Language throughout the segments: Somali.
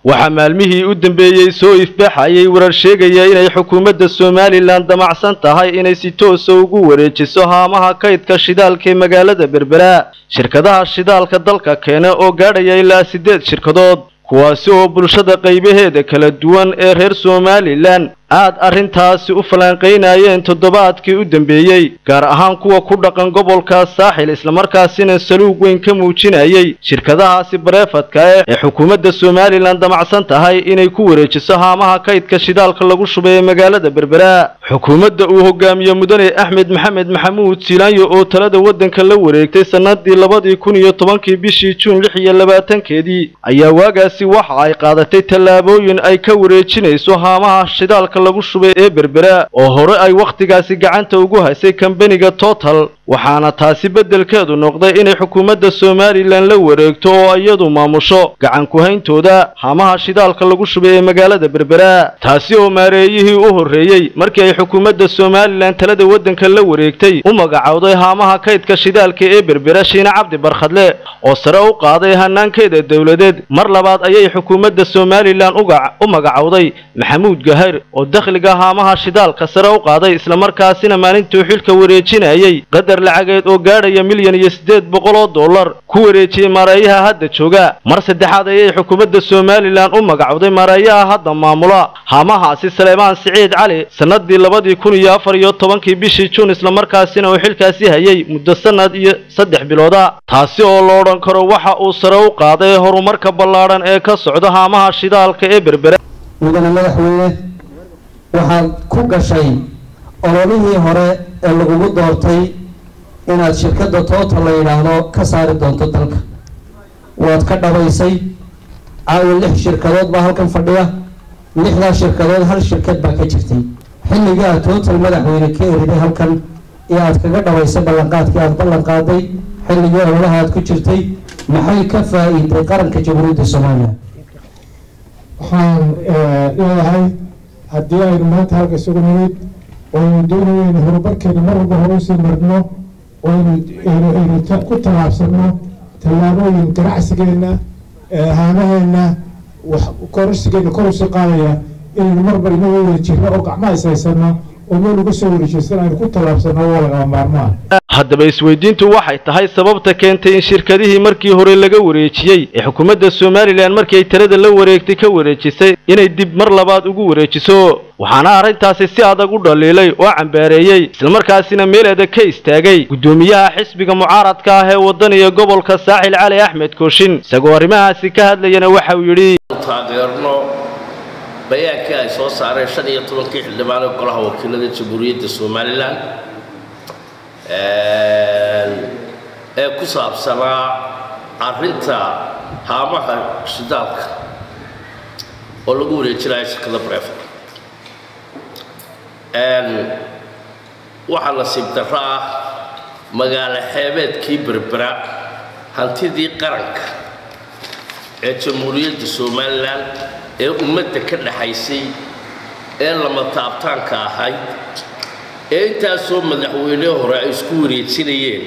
waxaa maalmihii u dambeeyay soo ifbaxayay warar sheegaya inay xukuumadda Soomaaliland damacsan tahay inay si toos ah ugu wareejiso haamaha kaydka shidaalka ee magaalada Berbera shirkadaha shidaalka dalka keena oo gaadhaya ilaa 8 shirkadood kuwaasi oo bulshada qaybaheeda kala duwan ee reer Soomaaliland aad arintaasi u falanqeynayeen toddobaadkii u dambeeyay gaar ahaan kuwa ku dhaqan gobolka Saaxil isla markaasina saluug weyn ka muujinayay shirkadahaasi bareefadka ee xukuumadda Soomaaliland damacsan tahay inay ku wareejiso haamaha kaydka shidaalka lagu shubay magaalada Berbera xukuumadda uu hogaamiyo mudane Axmed Maxamed Maxamuud Siilaanyo oo talada wadanka la wareegtay sanadii 2010 bishii Juun 26 ayaa waagaasi waxa ay qaadatay tallaabooyin ay ka wareejinayso haamaha shidaalka lagu shubay ee Berbera oo hore ay waqtigaasi gacanta ugu haysay kambaniga Total waxaana taasi bedelkeedu noqday inay xukuumadda Soomaaliland la wareegto oo iyadu maamusho gacan ku hayntooda haamaha shidaalka lagu shubay ee magaalada Berbera taasi oo maareeyihii u horeeyay markii ay xukuumadda Soomaaliland talada wadanka la wareegtay u magacawday haamaha kaydka shidaalka ee Berbera Shiina Cabdi Barkhadle oo sare u qaaday hanaankeeda dawladeed mar labaad ayay xukuumadda Soomaaliland u magacawday Maxamuud Gahayr oo dakhliga haamaha shidaalka sare u qaaday isla markaasina maalintii xilka wareejinayay qadar lacageed oo gaadhaya $1,800 ku wareejiyay maareeyaha hadda jooga mar saddexaad ayay xukuumadda Soomaaliland u magacawday maareeyaha hadda maamula haamahaasi Salmaan Saciid Cali sanadii 2014 bishii Juun isla markaasina uu xilkaasi hayay muddo sanad iyo 3 bilood taasi oo loo oran karo waxa uu sare u qaaday horumarka ballaaran ee ka socda haamaha shidaalka ee Berbera mudane madaxweyne waxaad ku gashay ololihii hore ee lagu doortay inaad shirkadda Total la yiraahdo ka saari doonto dalka waad ka dhabaysay caawa 6 shirkadood baa halkan fadhiya 6 shirkadood hal shirkad baa ka jirtay xilliga Total madaxweyne ka eriday halkan iyo aad kaga dhabaysay ballanqaadkii aad ballan qaaday xilliga ololaha aad ku jirtay maxay ka faa'iiday qaranka Jamhuuriyadda Soomaaliya waxaan leeyahay haddii aynu maanta halka isugu nimid oo doonayeen horumarkeena mar walba hore usii marno oo ku tallaabsano tallaabooyin ganacsigeena haamaheena wax kororsigeena kor usii qaadaya inaynu marbar inagoo wada jirno oo gacmaha is haysano oo meel uga soo wareejisana aynu ku tallaabsano waa lagama maarmaan haddaba isweydiintu waxay tahay sababta keentay in shirkadihii markii hore laga wareejiyay ee xukuumadda Soomaaliland markii ay talada la wareegtay ka wareejisay inay dib mar labaad ugu wareejiso waxaana arintaasi si adag u dhaliilay oo cambaareeyay isla markaasina meeleeda ka istaagay gudoomiyaha xisbiga mucaaradka ah ee wadaniga gobolka Saaxil Cali Axmed Kooshin isagoo arrimahaasi ka hadlayana waxa uu yiri taageerno bayaanka ay soo saareen 15 xildhibaan oo golaha wakiilada Jamhuuriyadda Soomaaliland ee ku saabsanaa arrinta haamaha shidaalka oo lagu wareejinayo shirkadda bareefadka waxaa nasiib darro ah magaalo xeebeedkii Berbera hantidii qaranka ee Jamhuuriyadda Soomaaliland ee ummadda ka dhaxaysay ee lama taabtaanka ahayd ee intaasoo madaxweyne hore ay isku wareejinayeen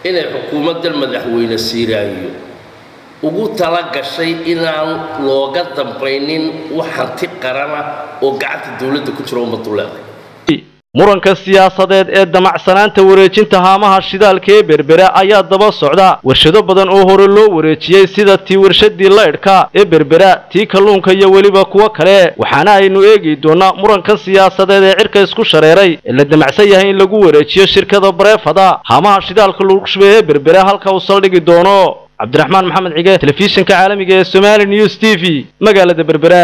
inay xukuumadda madaxweyne Siilaanyo ugu tala gashay inaan looga dambaynin wax hanti qaran oo gacanta dawladda ku jiro ummaddu leedahay muranka siyaasadeed ee damacsanaanta wareejinta haamaha shidaalka ee Berbera ayaa daba socda warshado badan oo hore loo wareejiyay sida tii warshadii laydhka ee Berbera tii kalluunka iyo waliba kuwa kale waxaana aynu eegi doonaa muranka siyaasadeed ee cirka isku shareeray ee la damacsan yahay in lagu wareejiyo shirkadda bareefada haamaha shidaalka lagu shubay ee Berbera halka uu saldhigi doono Cabdiraxmaan Maxamed Cige telefishinka caalamiga ee Somali News TV magaalada Berbera